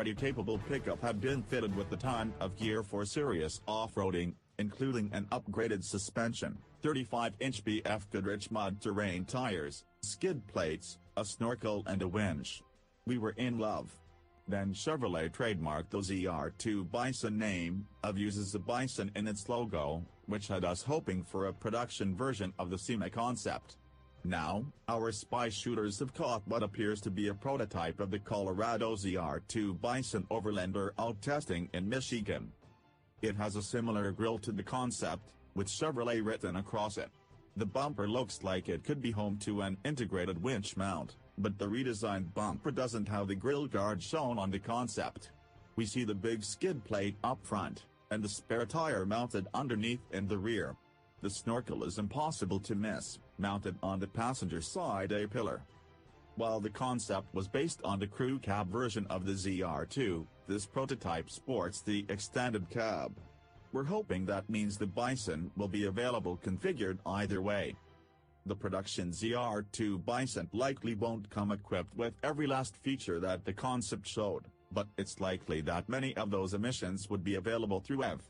already capable pickup had been fitted with a ton of gear for serious off-roading, including an upgraded suspension, 35-inch BF Goodrich mud terrain tires, skid plates, a snorkel and a winch. We were in love. Then Chevrolet trademarked the ZR2 Bison name, uses a bison in its logo, which had us hoping for a production version of the SEMA concept. Now, our spy shooters have caught what appears to be a prototype of the Colorado ZR2 Bison Overlander out testing in Michigan. It has a similar grille to the concept, with Chevrolet written across it. The bumper looks like it could be home to an integrated winch mount, but the redesigned bumper doesn't have the grille guard shown on the concept. We see the big skid plate up front, and the spare tire mounted underneath in the rear. The snorkel is impossible to miss, mounted on the passenger side A-pillar. While the concept was based on the crew cab version of the ZR2, this prototype sports the extended cab. We're hoping that means the Bison will be available configured either way. The production ZR2 Bison likely won't come equipped with every last feature that the concept showed, but it's likely that many of those emissions would be available through EV.